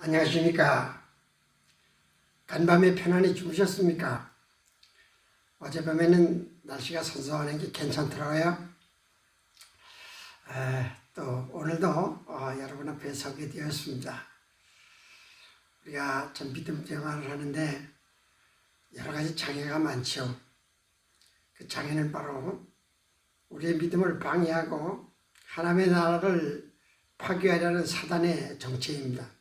안녕하십니까. 간밤에 편안히 주무셨습니까? 어젯밤에는 날씨가 선선한 게 괜찮더라고요. 또 오늘도 여러분 앞에 서게 되었습니다. 우리가 전 믿음 생활을 하는데 여러 가지 장애가 많죠. 그 장애는 바로 우리의 믿음을 방해하고 하나님의 나라를 파괴하려는 사단의 정체입니다.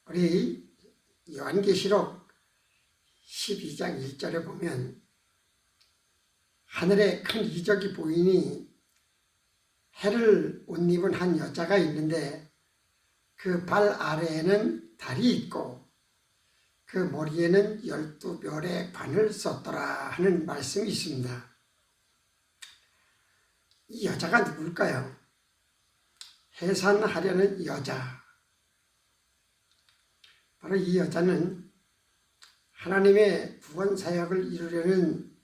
우리 요한계시록 12장 1절에 보면 하늘에 큰 이적이 보이니 해를 옷 입은 한 여자가 있는데 그 발 아래에는 달이 있고 그 머리에는 12별의 관을 썼더라 하는 말씀이 있습니다. 이 여자가 누굴까요? 해산하려는 여자. 바로 이 여자는 하나님의 구원 사역을 이루려는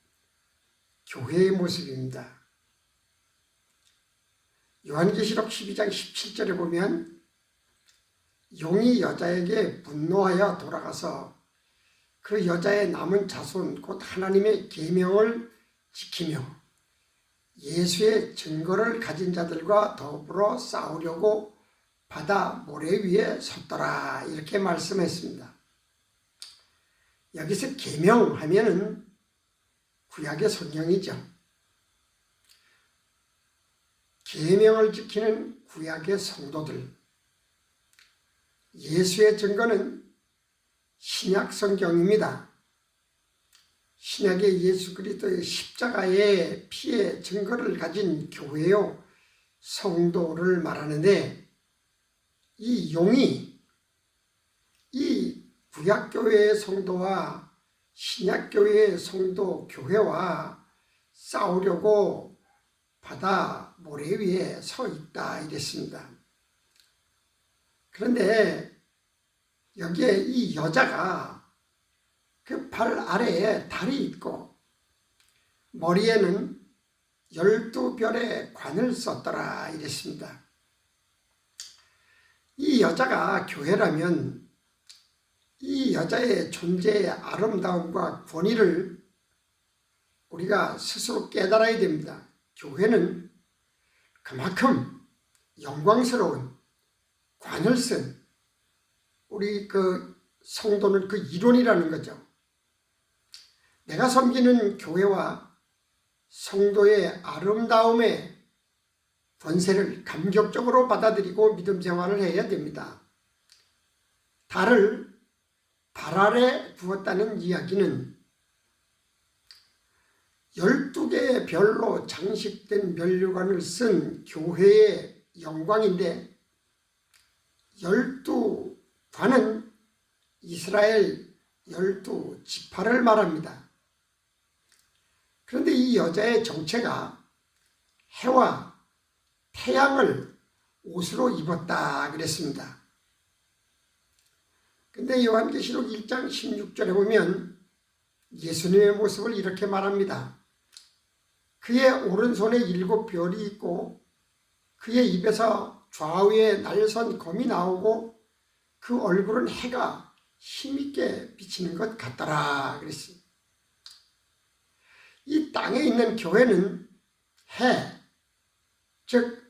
교회의 모습입니다. 요한계시록 12장 17절에 보면 용이 여자에게 분노하여 돌아가서 그 여자의 남은 자손 곧 하나님의 계명을 지키며 예수의 증거를 가진 자들과 더불어 싸우려고 바다 모래 위에 섰더라 이렇게 말씀했습니다. 여기서 계명하면은 구약의 성경이죠. 계명을 지키는 구약의 성도들. 예수의 증거는 신약 성경입니다. 신약의 예수 그리스도의 십자가의 피의 증거를 가진 교회요 성도를 말하는데 이 용이 이 구약교회의 성도와 신약교회의 성도 교회와 싸우려고 바다 모래 위에 서 있다 이랬습니다. 그런데 여기에 이 여자가 그 발 아래에 달이 있고 머리에는 12별의 관을 썼더라 이랬습니다. 이 여자가 교회라면 이 여자의 존재의 아름다움과 권위를 우리가 스스로 깨달아야 됩니다. 교회는 그만큼 영광스러운 관을 쓴 우리 그 성도는 그 이론이라는 거죠. 내가 섬기는 교회와 성도의 아름다움에 권세를 감격적으로 받아들이고 믿음 생활을 해야 됩니다. 달을 발 아래 두었다는 이야기는 12개의 별로 장식된 면류관을 쓴 교회의 영광인데 12관은 이스라엘 12지파를 말합니다. 그런데 이 여자의 정체가 해와 태양을 옷으로 입었다 그랬습니다. 근데 요한계시록 1장 16절에 보면 예수님의 모습을 이렇게 말합니다. 그의 오른손에 7별이 있고 그의 입에서 좌우에 날선 검이 나오고 그 얼굴은 해가 힘있게 비치는 것 같더라 그랬습니다. 이 땅에 있는 교회는 해, 즉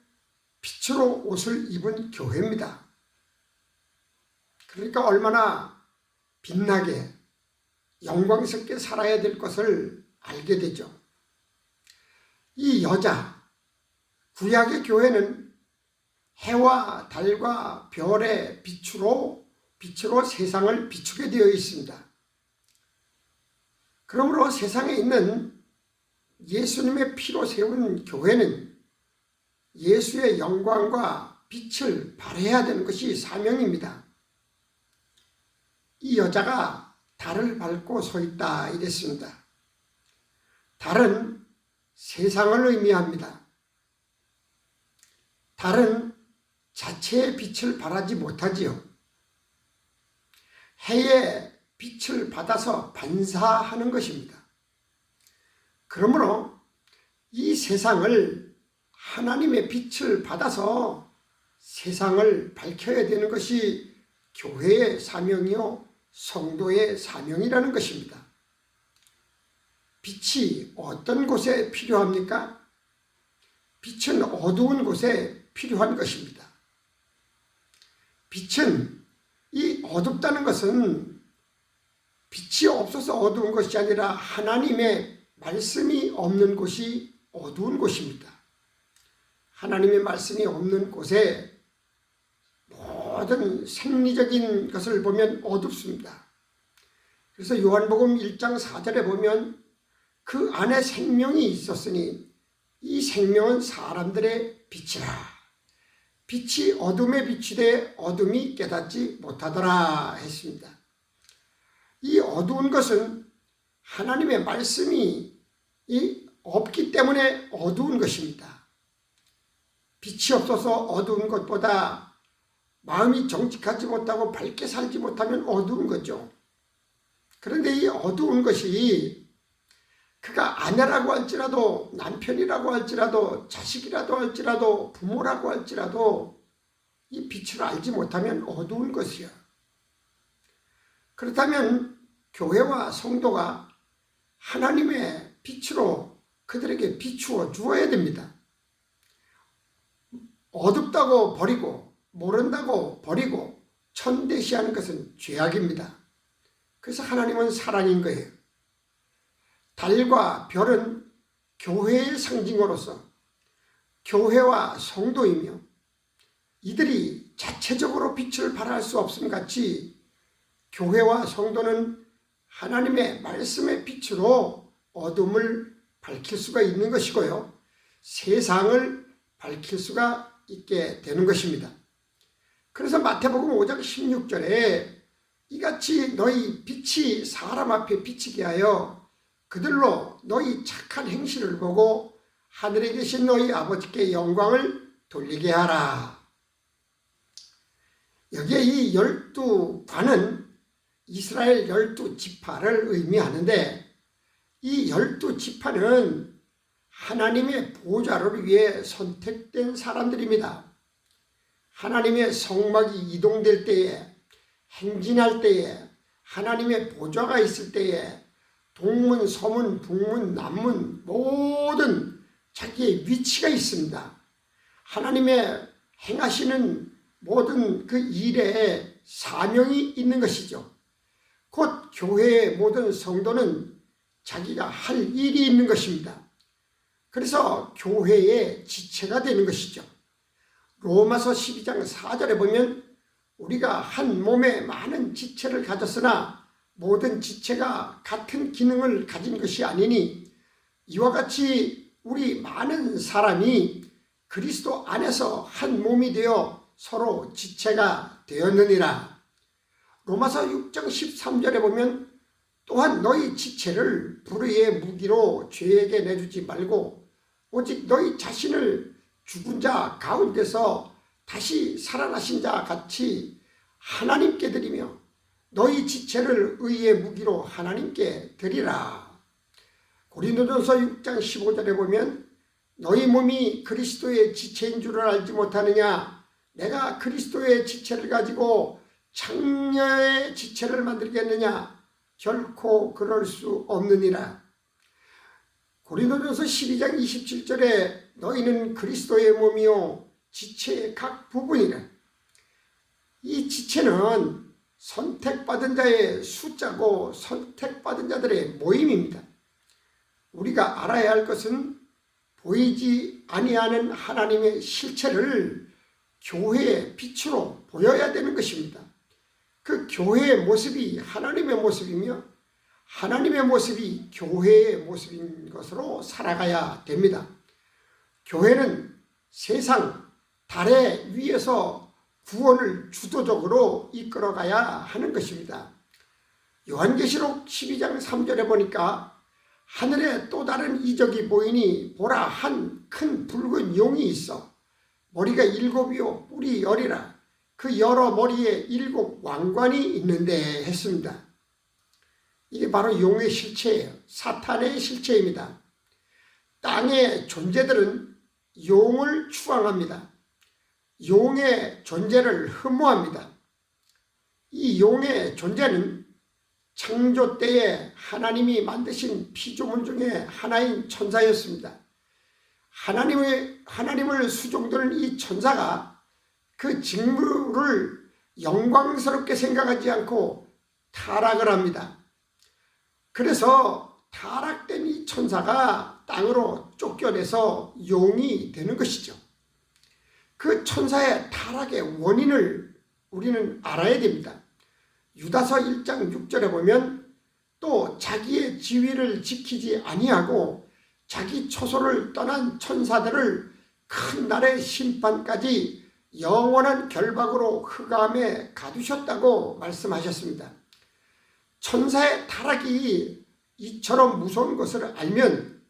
빛으로 옷을 입은 교회입니다. 그러니까 얼마나 빛나게 영광스럽게 살아야 될 것을 알게 되죠. 이 여자, 구약의 교회는 해와 달과 별의 빛으로 세상을 비추게 되어 있습니다. 그러므로 세상에 있는 예수님의 피로 세운 교회는 예수의 영광과 빛을 발해야 되는 것이 사명입니다. 이 여자가 달을 밟고 서 있다 이랬습니다. 달은 세상을 의미합니다. 달은 자체의 빛을 발하지 못하지요. 해의 빛을 받아서 반사하는 것입니다. 그러므로 이 세상을 하나님의 빛을 받아서 세상을 밝혀야 되는 것이 교회의 사명이요 성도의 사명이라는 것입니다. 빛이 어떤 곳에 필요합니까? 빛은 어두운 곳에 필요한 것입니다. 빛은 이 어둡다는 것은 빛이 없어서 어두운 것이 아니라 하나님의 말씀이 없는 곳이 어두운 곳입니다. 하나님의 말씀이 없는 곳에 모든 생리적인 것을 보면 어둡습니다. 그래서 요한복음 1장 4절에 보면 그 안에 생명이 있었으니 이 생명은 사람들의 빛이라. 빛이 어둠에 비추되 어둠이 깨닫지 못하더라 했습니다. 이 어두운 것은 하나님의 말씀이 없기 때문에 어두운 것입니다. 빛이 없어서 어두운 것보다 마음이 정직하지 못하고 밝게 살지 못하면 어두운 거죠. 그런데 이 어두운 것이 그가 아내라고 할지라도 남편이라고 할지라도 자식이라도 할지라도 부모라고 할지라도 이 빛을 알지 못하면 어두운 것이요. 그렇다면 교회와 성도가 하나님의 빛으로 그들에게 비추어 주어야 됩니다. 어둡다고 버리고 모른다고 버리고 천대시하는 것은 죄악입니다. 그래서 하나님은 사랑인 거예요. 달과 별은 교회의 상징으로서 교회와 성도이며 이들이 자체적으로 빛을 발할 수 없음 같이 교회와 성도는 하나님의 말씀의 빛으로 어둠을 밝힐 수가 있는 것이고요. 세상을 밝힐 수가 있게 되는 것입니다. 그래서 마태복음 5장 16절에 이같이 너희 빛이 사람 앞에 비치게 하여 그들로 너희 착한 행실을 보고 하늘에 계신 너희 아버지께 영광을 돌리게 하라. 여기에 이 12관은 이스라엘 12지파를 의미하는데 이 12지파는 하나님의 보좌를 위해 선택된 사람들입니다. 하나님의 성막이 이동될 때에 행진할 때에 하나님의 보좌가 있을 때에 동문, 서문, 북문, 남문 모든 자기의 위치가 있습니다. 하나님의 행하시는 모든 그 일에 사명이 있는 것이죠. 곧 교회의 모든 성도는 자기가 할 일이 있는 것입니다. 그래서 교회의 지체가 되는 것이죠. 로마서 12장 4절에 보면 우리가 한 몸에 많은 지체를 가졌으나 모든 지체가 같은 기능을 가진 것이 아니니 이와 같이 우리 많은 사람이 그리스도 안에서 한 몸이 되어 서로 지체가 되었느니라. 로마서 6장 13절에 보면 또한 너희 지체를 불의의 무기로 죄에게 내주지 말고 오직 너희 자신을 죽은 자 가운데서 다시 살아나신 자 같이 하나님께 드리며 너희 지체를 의의 무기로 하나님께 드리라. 고린도전서 6장 15절에 보면 너희 몸이 그리스도의 지체인 줄을 알지 못하느냐. 내가 그리스도의 지체를 가지고 창녀의 지체를 만들겠느냐. 결코 그럴 수 없느니라. 고린도전서 12장 27절에 너희는 그리스도의 몸이요 지체의 각 부분이라. 이 지체는 선택받은 자의 숫자고 선택받은 자들의 모임입니다. 우리가 알아야 할 것은 보이지 아니하는 하나님의 실체를 교회의 빛으로 보여야 되는 것입니다. 그 교회의 모습이 하나님의 모습이며 하나님의 모습이 교회의 모습인 것으로 살아가야 됩니다. 교회는 세상 달의 위에서 구원을 주도적으로 이끌어가야 하는 것입니다. 요한계시록 12장 3절에 보니까 하늘에 또 다른 이적이 보이니 보라 한 큰 붉은 용이 있어 머리가 7이요 뿔이 10이라 그 여러 머리에 7 왕관이 있는데 했습니다. 이게 바로 용의 실체예요. 사탄의 실체입니다. 땅의 존재들은 용을 추앙합니다. 용의 존재를 흠모합니다. 이 용의 존재는 창조 때에 하나님이 만드신 피조물 중에 하나인 천사였습니다. 하나님을 수종드는 이 천사가 그 직무를 영광스럽게 생각하지 않고 타락을 합니다. 그래서 타락된 이 천사가 땅으로 쫓겨내서 용이 되는 것이죠. 그 천사의 타락의 원인을 우리는 알아야 됩니다. 유다서 1장 6절에 보면 또 자기의 지위를 지키지 아니하고 자기 초소를 떠난 천사들을 큰 날의 심판까지 영원한 결박으로 흑암에 가두셨다고 말씀하셨습니다. 천사의 타락이 이처럼 무서운 것을 알면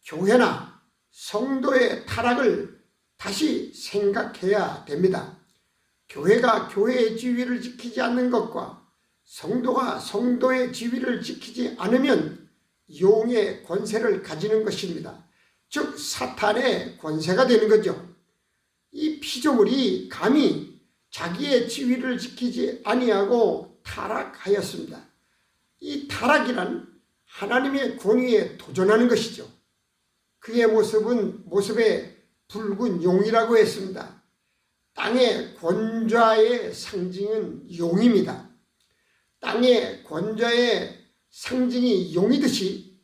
교회나 성도의 타락을 다시 생각해야 됩니다. 교회가 교회의 지위를 지키지 않는 것과 성도가 성도의 지위를 지키지 않으면 용의 권세를 가지는 것입니다. 즉 사탄의 권세가 되는 거죠. 이 피조물이 감히 자기의 지위를 지키지 아니하고 타락하였습니다. 이 타락이란 하나님의 권위에 도전하는 것이죠. 그의 모습에 붉은 용이라고 했습니다. 땅의 권좌의 상징은 용입니다. 땅의 권좌의 상징이 용이듯이,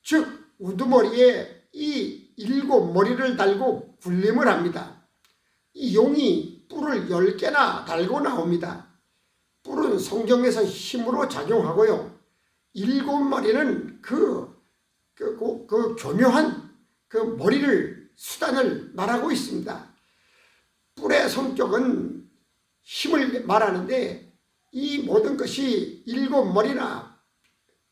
즉 우두머리에 이 7머리를 달고 군림을 합니다. 이 용이 뿔을 10개나 달고 나옵니다. 뿔은 성경에서 힘으로 작용하고요. 7머리는 그 교묘한 그 머리를 수단을 말하고 있습니다. 뿔의 성격은 힘을 말하는데 이 모든 것이 7머리나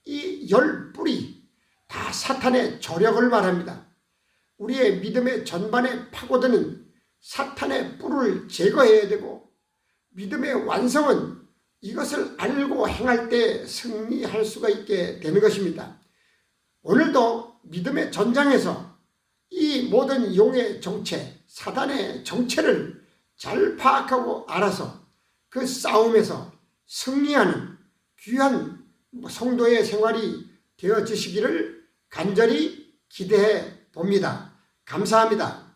이 10뿔이 다 사탄의 저력을 말합니다. 우리의 믿음의 전반에 파고드는 사탄의 뿔을 제거해야 되고, 믿음의 완성은 이것을 알고 행할 때 승리할 수가 있게 되는 것입니다. 오늘도 믿음의 전장에서 이 모든 용의 정체, 사단의 정체를 잘 파악하고 알아서 그 싸움에서 승리하는 귀한 성도의 생활이 되어지시기를 간절히 기대해 봅니다. 감사합니다.